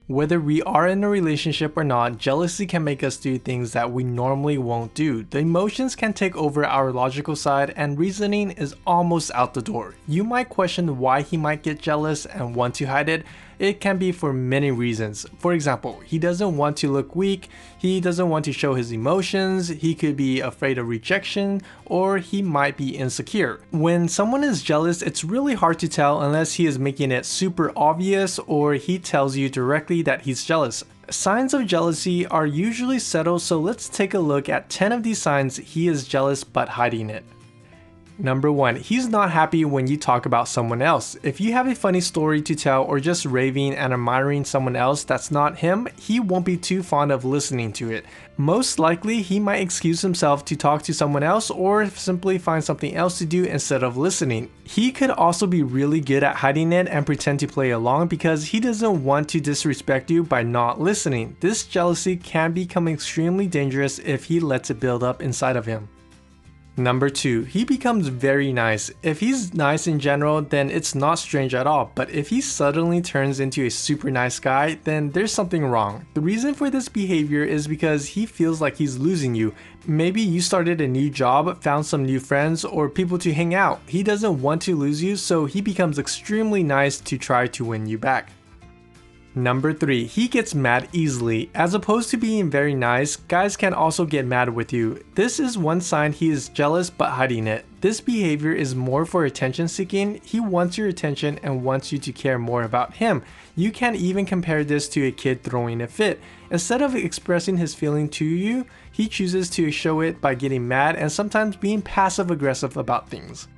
Whether we are in a relationship or not, jealousy can make us do things that we normally won't do. The emotions can take over our logical side and reasoning is almost out the door. You might question why he might get jealous and want to hide it. It can be for many reasons. For example, he doesn't want to look weak, he doesn't want to show his emotions, he could be afraid of rejection, or he might be insecure. When someone is jealous, it's really hard to tell unless he is making it super obvious or he tells you directly that he's jealous. Signs of jealousy are usually subtle, so let's take a look at 10 of these signs he is jealous but hiding it. Number 1. He's not happy when you talk about someone else. If you have a funny story to tell or just raving and admiring someone else that's not him, he won't be too fond of listening to it. Most likely, he might excuse himself to talk to someone else or simply find something else to do instead of listening. He could also be really good at hiding it and pretend to play along because he doesn't want to disrespect you by not listening. This jealousy can become extremely dangerous if he lets it build up inside of him. Number 2. He becomes very nice. If he's nice in general, then it's not strange at all, but if he suddenly turns into a super nice guy, then there's something wrong. The reason for this behavior is because he feels like he's losing you. Maybe you started a new job, found some new friends, or people to hang out. He doesn't want to lose you, so he becomes extremely nice to try to win you back. Number 3. He gets mad easily. As opposed to being very nice, guys can also get mad with you. This is one sign he is jealous but hiding it. This behavior is more for attention seeking. He wants your attention and wants you to care more about him. You can even compare this to a kid throwing a fit. Instead of expressing his feeling to you, he chooses to show it by getting mad and sometimes being passive aggressive about things.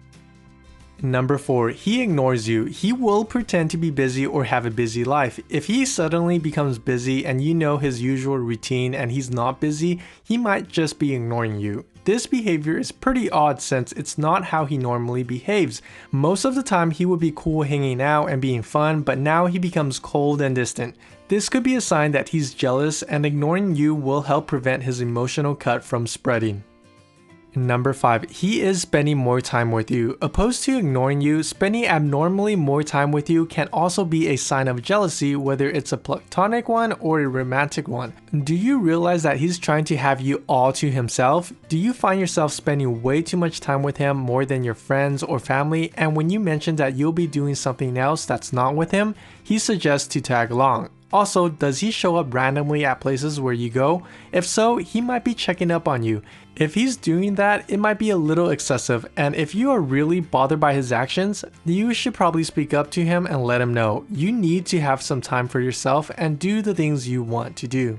Number 4. He ignores you. He will pretend to be busy or have a busy life. If he suddenly becomes busy and you know his usual routine and he's not busy, he might just be ignoring you. This behavior is pretty odd since it's not how he normally behaves. Most of the time he would be cool hanging out and being fun, but now he becomes cold and distant. This could be a sign that he's jealous, and ignoring you will help prevent his emotional cut from spreading. Number 5. He is spending more time with you. Opposed to ignoring you, spending abnormally more time with you can also be a sign of jealousy, whether it's a platonic one or a romantic one. Do you realize that he's trying to have you all to himself? Do you find yourself spending way too much time with him, more than your friends or family, and when you mention that you'll be doing something else that's not with him, he suggests to tag along? Also, does he show up randomly at places where you go? If so, he might be checking up on you. If he's doing that, it might be a little excessive, and if you are really bothered by his actions, you should probably speak up to him and let him know. You need to have some time for yourself and do the things you want to do.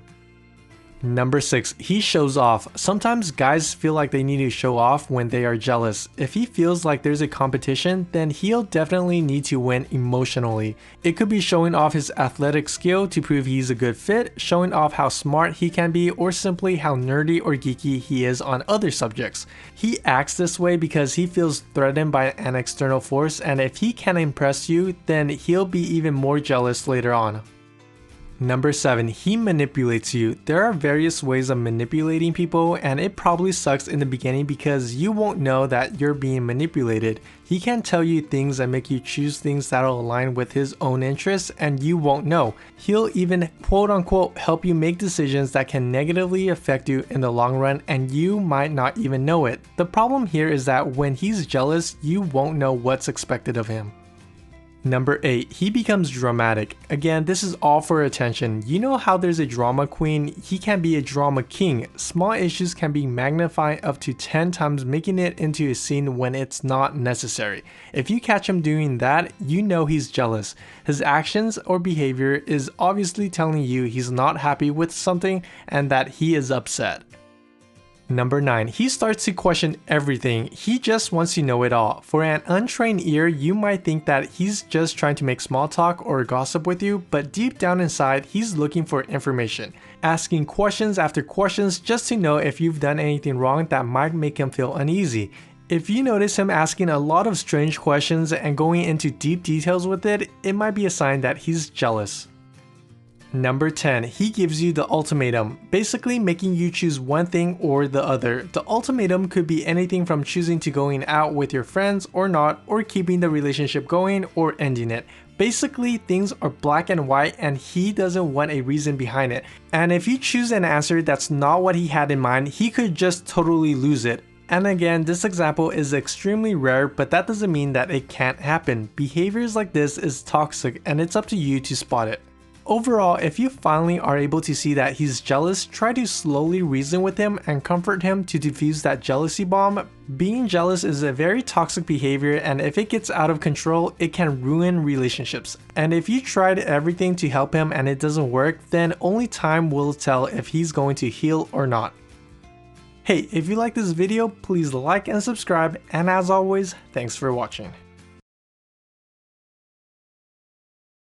Number 6. He shows off. Sometimes guys feel like they need to show off when they are jealous. If he feels like there's a competition, then he'll definitely need to win emotionally. It could be showing off his athletic skill to prove he's a good fit, showing off how smart he can be, or simply how nerdy or geeky he is on other subjects. He acts this way because he feels threatened by an external force, and if he can impress you, then he'll be even more jealous later on. Number 7. He manipulates you. There are various ways of manipulating people, and it probably sucks in the beginning because you won't know that you're being manipulated. He can tell you things and make you choose things that'll align with his own interests, and you won't know. He'll even quote unquote help you make decisions that can negatively affect you in the long run, and you might not even know it. The problem here is that when he's jealous, you won't know what's expected of him. Number 8. He becomes dramatic. Again, this is all for attention. You know how there's a drama queen? He can be a drama king. Small issues can be magnified up to 10 times, making it into a scene when it's not necessary. If you catch him doing that, you know he's jealous. His actions or behavior is obviously telling you he's not happy with something and that he is upset. Number 9. He starts to question everything. He just wants to know it all. For an untrained ear, you might think that he's just trying to make small talk or gossip with you, but deep down inside, he's looking for information, asking questions after questions just to know if you've done anything wrong that might make him feel uneasy. If you notice him asking a lot of strange questions and going into deep details with it, it might be a sign that he's jealous. Number 10, he gives you the ultimatum, basically making you choose one thing or the other. The ultimatum could be anything from choosing to going out with your friends or not, or keeping the relationship going or ending it. Basically, things are black and white and he doesn't want a reason behind it. And if you choose an answer that's not what he had in mind, he could just totally lose it. And again, this example is extremely rare, but that doesn't mean that it can't happen. Behaviors like this is toxic and it's up to you to spot it. Overall, if you finally are able to see that he's jealous, try to slowly reason with him and comfort him to defuse that jealousy bomb. Being jealous is a very toxic behavior, and if it gets out of control, it can ruin relationships. And if you tried everything to help him and it doesn't work, then only time will tell if he's going to heal or not. Hey, if you like this video, please like and subscribe, and as always, thanks for watching.